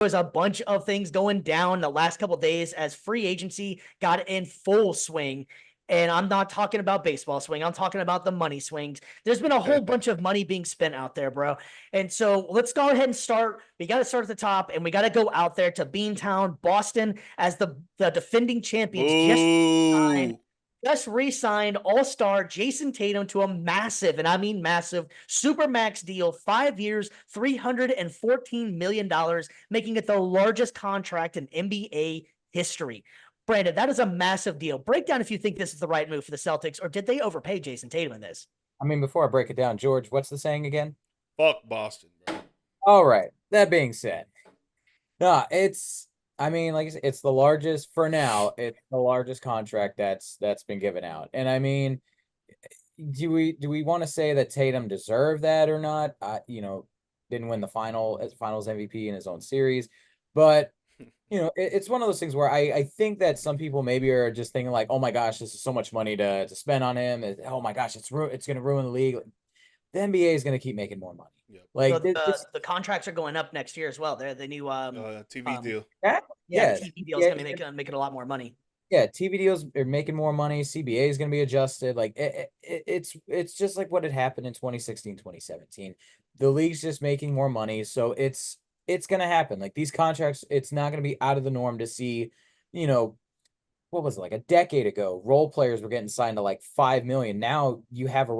was a bunch of things going down the last couple of days as free agency got in full swing. And I'm not talking about baseball swing. I'm talking about the money swings. There's been a whole bunch of money being spent out there, bro. And so let's go ahead and start. We got to start at the top, and we got to go out there to Beantown, Boston, as the defending champions. Boo. Just re-signed all-star Jason Tatum to a massive, and I mean massive, super max deal, 5 years, $314 million, making it the largest contract in NBA history. Brandon, that is a massive deal. Break down if you think this is the right move for the Celtics, or did they overpay Jason Tatum in this? I mean, before I break it down, George, what's the saying again? Fuck Boston, bro. All right. That being said, no, I mean, like I said, it's the largest for now. It's the largest contract that's been given out. And I mean, do we want to say that Tatum deserved that or not? Didn't win the finals MVP in his own series, but it's one of those things where I think that some people maybe are just thinking like, oh my gosh, this is so much money to spend on him. Oh my gosh, it's going to ruin the league. The NBA is going to keep making more money. Yep. Like So the contracts are going up next year as well. They're the new TV deal. yeah, the TV deal is going to be making a lot more money. Yeah, TV deals are making more money. CBA is going to be adjusted. Like it's just like what had happened in 2016, 2017. The league's just making more money, so it's going to happen. Like these contracts, it's not going to be out of the norm to see, what was it, like a decade ago, role players were getting signed to like 5 million. Now you have a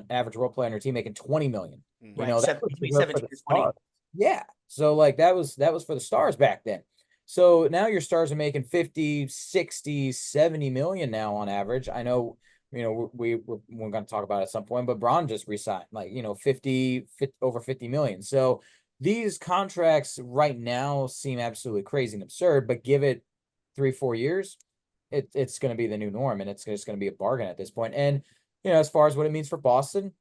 average role player on your team making 20 million. Right, That was between for 17 the and 20. stars. Yeah. So like that was for the stars back then. So now your stars are making 50, 60, 70 million now on average. I know, we're going to talk about it at some point, but Braun just resigned like, 50 over 50 million. So these contracts right now seem absolutely crazy and absurd, but give it 3-4 years, it's going to be the new norm, and it's just going to be a bargain at this point. And, as far as what it means for Boston,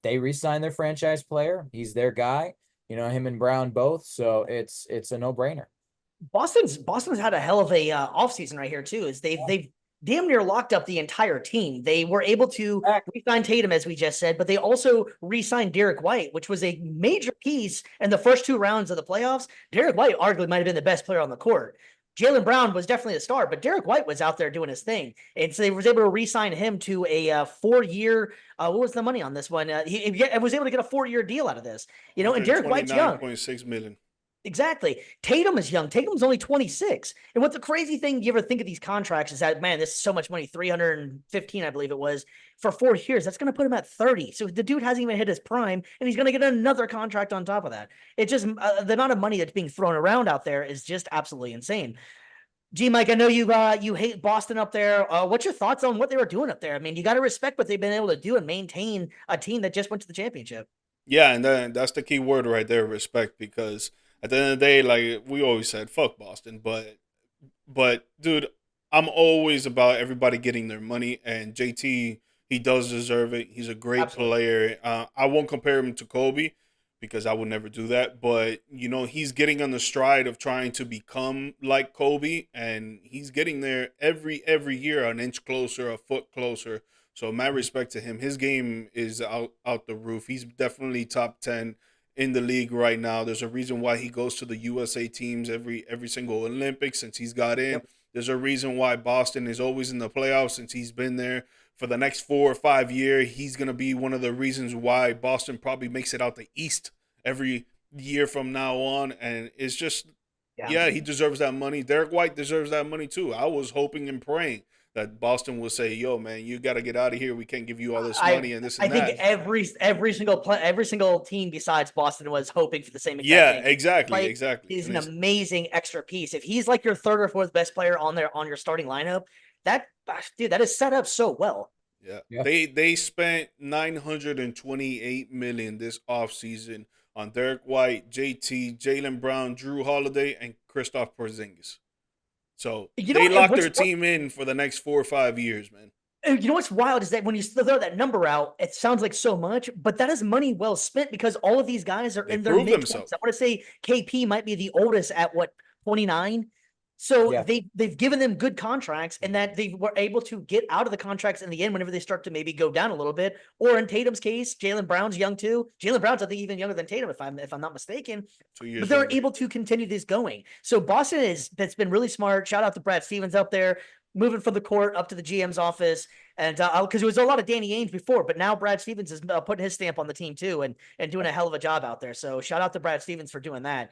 they re-signed their franchise player. He's their guy, him and Brown both. So it's a no-brainer. Boston's had a hell of a offseason right here too. Is they've damn near locked up the entire team. They were able to re-sign Tatum, as we just said, but they also re-signed Derek White, which was a major piece in the first 2 rounds of the playoffs. Derek White arguably might have been the best player on the court. Jaylen Brown was definitely a star, but Derek White was out there doing his thing. And so they was able to re-sign him to a 4-year, what was the money on this one? He was able to get a 4-year deal out of this, and Derek White's young. $29.6 million. Exactly. Tatum is young. Tatum's only 26. And what the crazy thing you ever think of these contracts is that, man, this is so much money, 315, I believe it was, for 4 years. That's going to put him at 30. So the dude hasn't even hit his prime, and he's going to get another contract on top of that. It's just the amount of money that's being thrown around out there is just absolutely insane. Mike, I know you hate Boston up there. What's your thoughts on what they were doing up there? I mean, you got to respect what they've been able to do and maintain a team that just went to the championship. Yeah, and then that's the key word right there, respect, because at the end of the day, like we always said, fuck Boston. But dude, I'm always about everybody getting their money, and JT, he does deserve it. He's a great player. I won't compare him to Kobe because I would never do that. But he's getting on the stride of trying to become like Kobe, and he's getting there every year, an inch closer, a foot closer. So mad respect to him. His game is out the roof. He's definitely top 10 in the league right now. There's a reason why he goes to the USA teams every single Olympics since he's got in. Yep. There's a reason why Boston is always in the playoffs since he's been there. For the next 4 or 5 years, he's going to be one of the reasons why Boston probably makes it out the East every year from now on. And it's just, yeah, he deserves that money. Derek White deserves that money too. I was hoping and praying that Boston will say, "Yo, man, you got to get out of here. We can't give you all this money and this and that." I think every single team besides Boston was hoping for the same exact thing. Exactly, exactly. He's an amazing extra piece. If he's like your 3rd or 4th best player on your starting lineup, that is set up so well. Yeah. They spent $928 million this offseason on Derek White, JT, Jaylen Brown, Drew Holiday, and Kristaps Porzingis. So they locked their team in for the next 4 or 5 years, man. You know what's wild is that when you throw that number out, it sounds like so much, but that is money well spent because all of these guys are in their mid-20s. I want to say KP might be the oldest at 29? So Yeah. they've given them good contracts, and that they were able to get out of the contracts in the end whenever they start to maybe go down a little bit. Or in Tatum's case, Jaylen Brown's young too. Jaylen Brown's, I think, even younger than Tatum, if I'm not mistaken. 2 years But they're younger. able to continue this going. So Boston that's been really smart. Shout out to Brad Stevens up there, moving from the court up to the GM's office. And because it was a lot of Danny Ainge before, but now Brad Stevens is putting his stamp on the team too, and doing a hell of a job out there. So shout out to Brad Stevens for doing that.